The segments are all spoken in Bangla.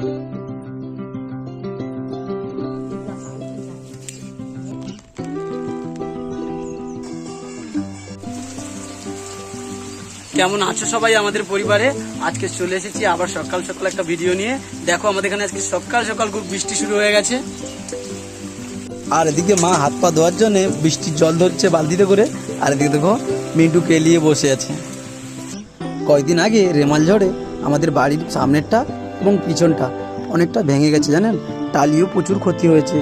কেমন আছো সবাই আমাদের পরিবারে? আজকে চলে এসেছি আবার সকাল সকাল একটা ভিডিও নিয়ে। দেখো আমাদের এখানে আজকে সকাল সকাল খুব বৃষ্টি শুরু হয়ে গেছে, আর এদিকে মা হাত পা ধোয়ার জন্য বৃষ্টির জল ধরছে বালতিতে করে, আর এদিকে দেখো মিন্টু কেলিয়ে বসে আছে। কয়েকদিন আগে রেমাল ঝড়ে আমাদের বাড়ির সামনেরটা এবং পিছনটা অনেকটা ভেঙে গেছে জানেন, টালিও প্রচুর ক্ষতি হয়েছে।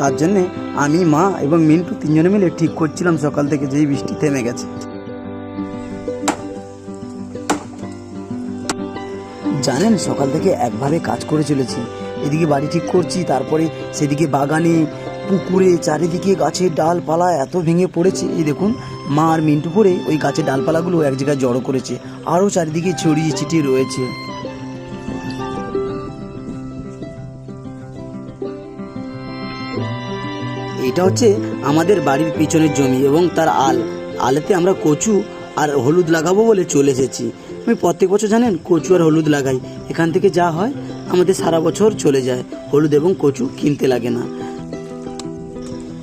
তার জন্যে আমি, মা এবং মিন্টু তিনজনে মিলে ঠিক করছিলাম সকাল থেকে যেই বৃষ্টি থেমে গেছে। জানেন সকাল থেকে একভাবে কাজ করে চলেছি, এদিকে বাড়ি ঠিক করছি, তারপরে সেদিকে বাগানে পুকুরে চারিদিকে গাছের ডালপালা এত ভেঙে পড়েছে। এই দেখুন মা আর মিন্টু করে ওই গাছের ডালপালাগুলো এক জায়গায় জড়ো করেছে, আরও চারিদিকে ছড়িয়ে ছিটিয়ে রয়েছে। এটা হচ্ছে আমাদের বাড়ির পিছনের জমি এবং তার আলেতে আমরা কচু আর হলুদ লাগাবো বলে চলে এসেছি। আমি প্রত্যেক বছর জানেন কচু আর হলুদ লাগাই, এখান থেকে যা হয় আমাদের সারা বছর চলে যায়, হলুদ এবং কচু কিনতে লাগে না।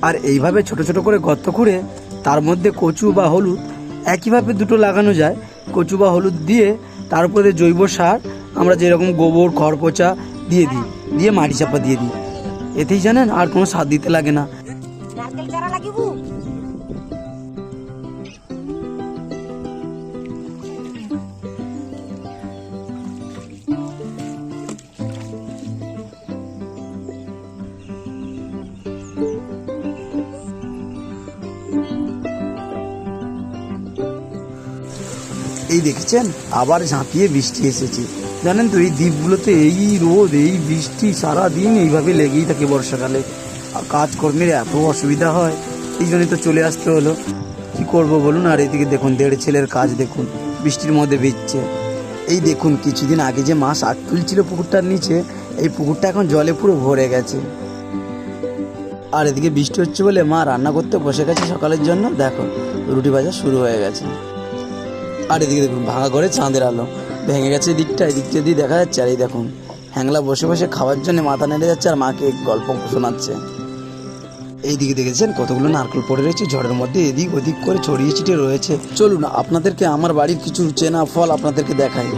আর এইভাবে ছোট ছোট করে গর্ত খুঁড়ে তার মধ্যে কচু বা হলুদ একইভাবে দুটো লাগানো যায়। কচু বা হলুদ দিয়ে তার উপরে জৈব সার আমরা যেরকম গোবর খড় পচা দিয়ে মাটি চাপা দিয়ে দিই, এতেই জানেন আর কোনো সার দিতে লাগে না। এই দেখেছেন আবার ঝাঁপিয়ে বৃষ্টি এসেছে। জানেন তো এই দ্বীপগুলোতে এই রোদ এই বৃষ্টি সারাদিন এইভাবে লেগেই থাকে বর্ষাকালে, আর কাজকর্মের এত অসুবিধা হয়, এই জন্যই তো চলে আসতে হলো। কি করব বলুন। আর এদিকে দেখুন দেড় ছেলের কাজ দেখুন বৃষ্টির মধ্যে ভিজছে। এই দেখুন কিছুদিন আগে যে মাছ শাক তুলছিল পুকুরটার নিচে, এই পুকুরটা এখন জলে পুরো ভরে গেছে। আর এদিকে বৃষ্টি হচ্ছে বলে মা রান্না করতে বসে গেছে সকালের জন্য। দেখো রুটি ভাজা শুরু হয়ে গেছে। আর এদিকে দেখুন ভাঙা করে চাঁদের আলো ভেঙে গেছে, এদিকটা দিয়ে দেখা যাচ্ছে। আর এই দেখুন হ্যাংলা বসে বসে খাওয়ার জন্য মাথা নেড়ে যাচ্ছে আর মাকে গল্প শোনাচ্ছে। এইদিকে দেখেছেন কতগুলো নারকেল পড়ে রয়েছে ঝড়ের মধ্যে, এদিক ওদিক করে ছড়িয়ে ছিটিয়ে রয়েছে। চলুন আপনাদেরকে আমার বাড়ির কিছু চেনা ফল আপনাদেরকে দেখাই।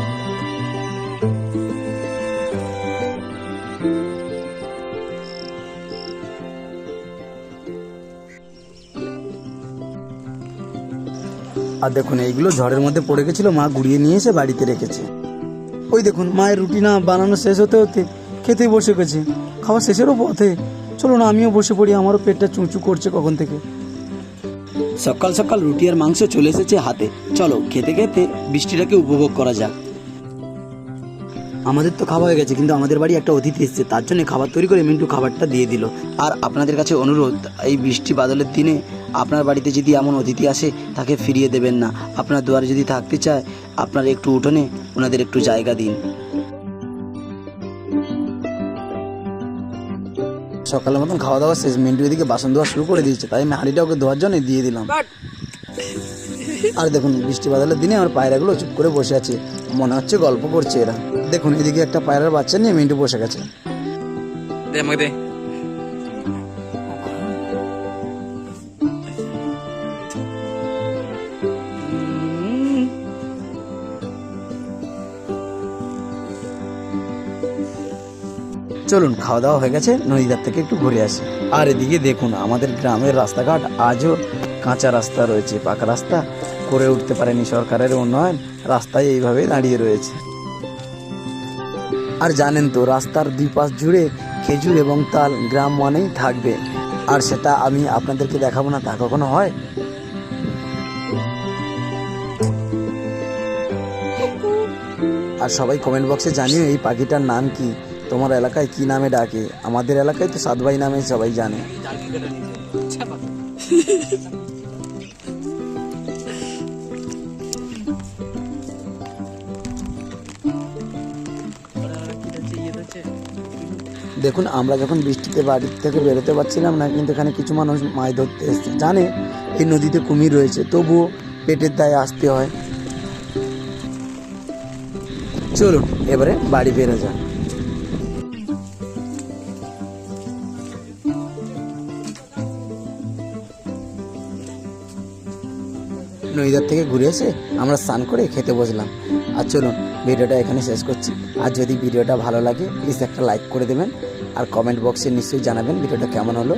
আর দেখুন এইগুলো ঝড়ের মধ্যে পড়ে গেছিল, মা গুড়িয়ে নিয়ে এসে বাড়িতে রেখেছে। ওই দেখুন মায়ের রুটি না বানানো শেষ হতে হতে খেতে বসে গেছে, খাওয়া শেষেরও পথে। চলো না আমিও বসে পড়ি, আমারও পেটটা চুঁচু করছে কখন থেকে। সকাল সকাল রুটি আর মাংস চলে এসেছে হাতে, চলো খেতে খেতে বৃষ্টিটাকে উপভোগ করা যাক। আমাদের তো খাওয়া হয়ে গেছে, কিন্তু আমাদের বাড়ি একটা অতিথি এসেছে, তার জন্য খাবার তৈরি করে মিন্টু খাবারটা দিয়ে দিল। আর আপনাদের কাছে অনুরোধ, এই বৃষ্টি বাদলের দিনে আপনার বাড়িতে যদি এমন অতিথি আসে তাকে ফিরিয়ে দেবেন না। আপনার দুয়ারে যদি থাকতে চায় আপনার একটু উঠোনে ওনাদের একটু জায়গা দিন। সকালের মতন খাওয়া দাওয়া শেষ, মিন্টু এদিকে বাসন ধোয়া শুরু করে দিয়েছে, তাই আমি হাঁড়িটা ওকে ধোয়ার জন্য দিয়ে দিলাম। আর দেখুন বৃষ্টি বাদলের দিনে আমার পায়রাগুলো চুপ করে বসে আছে, মনে হচ্ছে গল্প করছে এরা। দেখুন এদিকে একটা পায়রার বাচ্চা নিয়ে মিন্টু বসে গেছে। চলুন খাওয়া দাওয়া হয়ে গেছে, নদীদার থেকে একটু ঘুরে আসি। আর এদিকে দেখুন আমাদের গ্রামের রাস্তাঘাট আজও কাঁচা রাস্তা রয়েছে, পাকা রাস্তা করে উঠতে পারেনি সরকারের উন্নয়ন, রাস্তায় এইভাবে দাঁড়িয়ে রয়েছে। আর জানেন তো রাস্তার দুই পাশ জুড়ে খেজুর এবং তাল, গ্রাম মানেই থাকবে। আর সেটা আমি আপনাদেরকে দেখাবো না তা কখনো হয়? আর সবাই কমেন্ট বক্সে জানিও এই পাখিটার নাম কি, তোমার এলাকায় কি নামে ডাকে? আমাদের এলাকায় তো সাতভাই নামে সবাই জানে। দেখুন আমরা যখন বৃষ্টিতে বাড়ি থেকে বেরোতে পারছিলাম না, কিন্তু এখানে কিছু মানুষ মাছ ধরতে এসছে, জানে এই নদীতে কুমির রয়েছে, তবুও পেটের দায়ে আসতে হয়। চলুন এবারে বাড়ি বেরো যাক। নদীদার থেকে ঘুরে এসে আমরা স্নান করে খেতে বসলাম। আর চলুন ভিডিওটা এখানে শেষ করছি। আর যদি ভিডিওটা ভালো লাগে প্লিজ একটা লাইক করে দেবেন, আর কমেন্ট বক্সে নিশ্চয়ই জানাবেন ভিডিওটা কেমন হলো।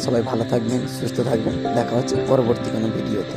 সবাই ভালো থাকবেন, সুস্থ থাকবেন, দেখা হচ্ছে পরবর্তী কোনো ভিডিওতে।